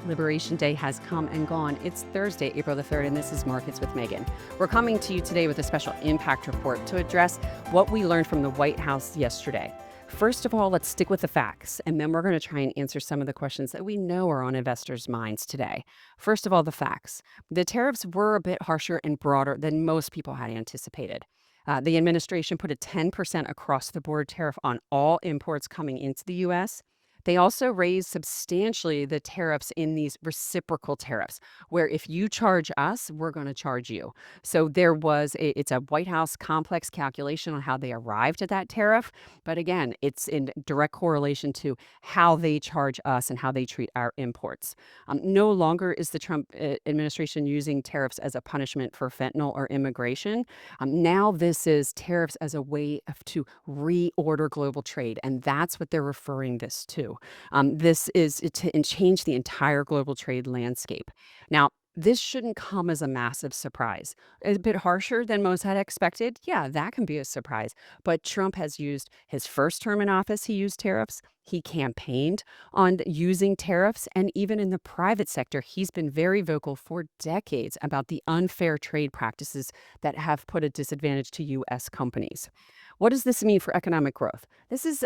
Liberation Day has come and gone. It's Thursday, April the 3rd, and this is Markets with Megan. We're coming to you today with a special impact report to address what we learned from the White House yesterday. First of all, let's stick with the facts, and then we're going to try and answer some of the questions that we know are on investors' minds today. First of all, the facts. The tariffs were a bit harsher and broader than most people had anticipated. The administration put a 10% across the board tariff on all imports coming into the U.S. They also raised substantially the tariffs in these reciprocal tariffs, where if you charge us, we're going to charge you. So it's a White House complex calculation on how they arrived at that tariff. But again, it's in direct correlation to how they charge us and how they treat our imports. No longer is the Trump administration using tariffs as a punishment for fentanyl or immigration. Now this is tariffs as a way to reorder global trade, and that's what they're referring this to. This is to change the entire global trade landscape. Now, this shouldn't come as a massive surprise. A bit harsher than most had expected. Yeah, that can be a surprise. But Trump has used his first term in office, he used tariffs. He campaigned on using tariffs. And even in the private sector, he's been very vocal for decades about the unfair trade practices that have put a disadvantage to U.S. companies. What does this mean for economic growth? This is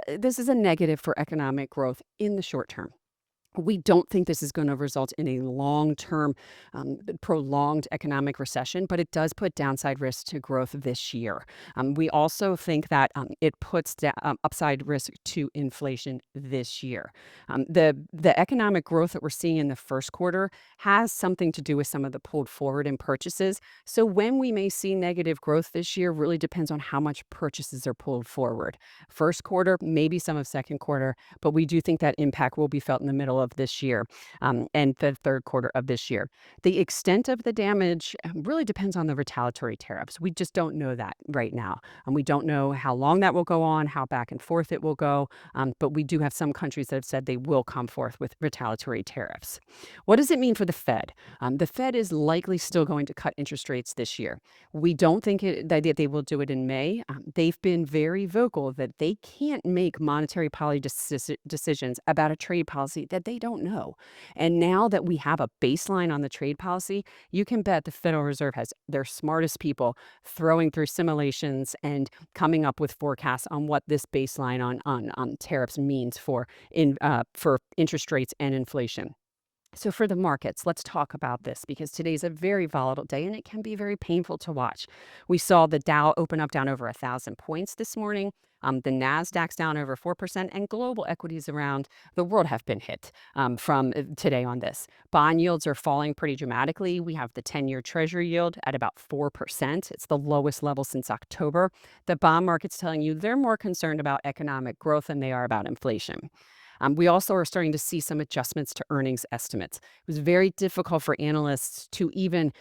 a negative for economic growth in the short term. We don't think this is going to result in a long-term, prolonged economic recession, but it does put downside risk to growth this year. We also think that it puts upside risk to inflation this year. The economic growth that we're seeing in the first quarter has something to do with some of the pulled forward in purchases. So when we may see negative growth this year really depends on how much purchases are pulled forward. First quarter, maybe some of second quarter, but we do think that impact will be felt in the middle of this year and the third quarter of this year. The extent of the damage really depends on the retaliatory tariffs. We just don't know that right now. And we don't know how long that will go on, how back and forth it will go. But we do have some countries that have said they will come forth with retaliatory tariffs. What does it mean for the Fed? The Fed is likely still going to cut interest rates this year. We don't think that they will do it in May. They've been very vocal that they can't make monetary policy decisions about a trade policy that they don't know. And now that we have a baseline on the trade policy, you can bet the Federal Reserve has their smartest people throwing through simulations and coming up with forecasts on what this baseline on tariffs means for interest rates and inflation. So for the markets, let's talk about this because today's a very volatile day and it can be very painful to watch. We saw the Dow open up down over 1,000 points this morning. The Nasdaq's down over 4%, and global equities around the world have been hit from today on this. Bond yields are falling pretty dramatically. We have the 10-year Treasury yield at about 4%. It's the lowest level since October. The bond market's telling you they're more concerned about economic growth than they are about inflation. We also are starting to see some adjustments to earnings estimates. It was very difficult for analysts to even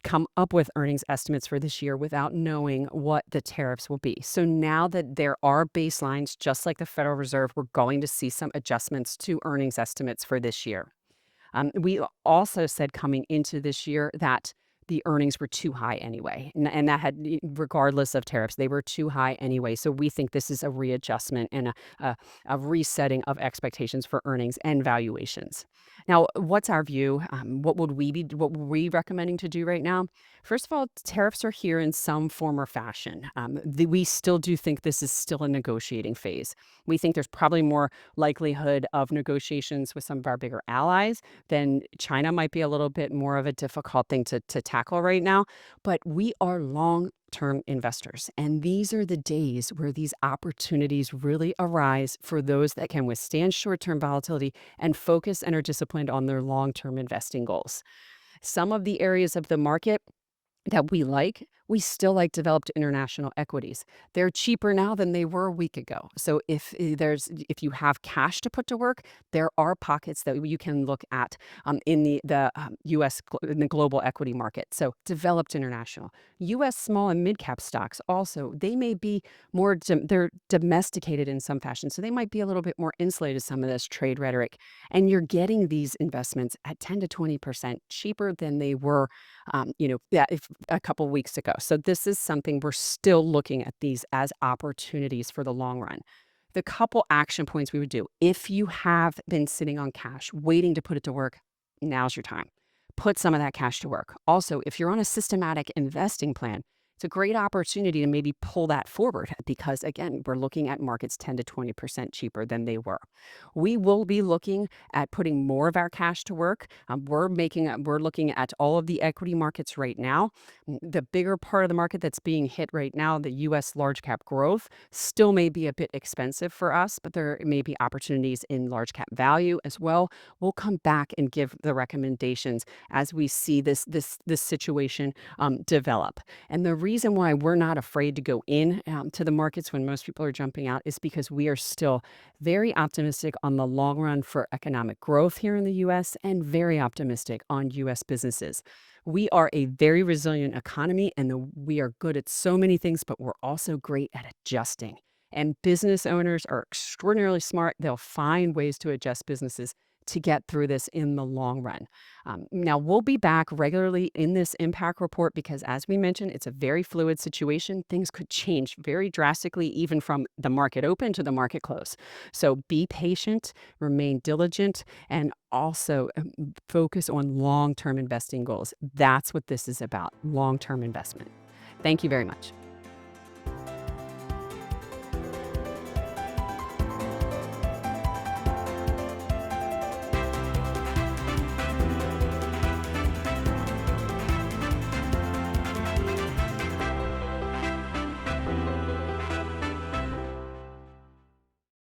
come up with earnings estimates for this year without knowing what the tariffs will be. So now that there are baselines, just like the Federal Reserve, we're going to see some adjustments to earnings estimates for this year. We also said coming into this year that the earnings were too high anyway. And that had, regardless of tariffs, they were too high anyway. So we think this is a readjustment and a resetting of expectations for earnings and valuations. Now, what's our view? What were we recommending to do right now? First of all, tariffs are here in some form or fashion. We still do think this is still a negotiating phase. We think there's probably more likelihood of negotiations with some of our bigger allies. Then China might be a little bit more of a difficult thing to tackle right now, but we are long-term investors, and these are the days where these opportunities really arise for those that can withstand short-term volatility and focus and are disciplined on their long-term investing goals. Some of the areas of the market that we still like developed international equities. They're cheaper now than they were a week ago. So if you have cash to put to work, there are pockets that you can look at in the U.S. in the global equity market. So developed international, U.S. small and mid cap stocks also, they may be more they're domesticated in some fashion, so they might be a little bit more insulated to some of this trade rhetoric. And you're getting these investments at 10 to 20% cheaper than they were, a couple weeks ago. So this is something we're still looking at these as opportunities for the long run. The couple action points we would do if you have been sitting on cash, waiting to put it to work, now's your time. Put some of that cash to work. Also, if you're on a systematic investing plan, it's a great opportunity to maybe pull that forward because, again, we're looking at markets 10 to 20% cheaper than they were. We will be looking at putting more of our cash to work. We're looking at all of the equity markets right now. The bigger part of the market that's being hit right now, the U.S. large cap growth, still may be a bit expensive for us, but there may be opportunities in large cap value as well. We'll come back and give the recommendations as we see this situation develop. And the reason why we're not afraid to go in to the markets when most people are jumping out is because we are still very optimistic on the long run for economic growth here in the U.S. and very optimistic on U.S. businesses. We are a very resilient economy and we are good at so many things, but we're also great at adjusting. And business owners are extraordinarily smart. They'll find ways to adjust businesses to get through this in the long run. Now, we'll be back regularly in this impact report because, as we mentioned, it's a very fluid situation. Things could change very drastically, even from the market open to the market close. So be patient, remain diligent, and also focus on long-term investing goals. That's what this is about, long-term investment. Thank you very much.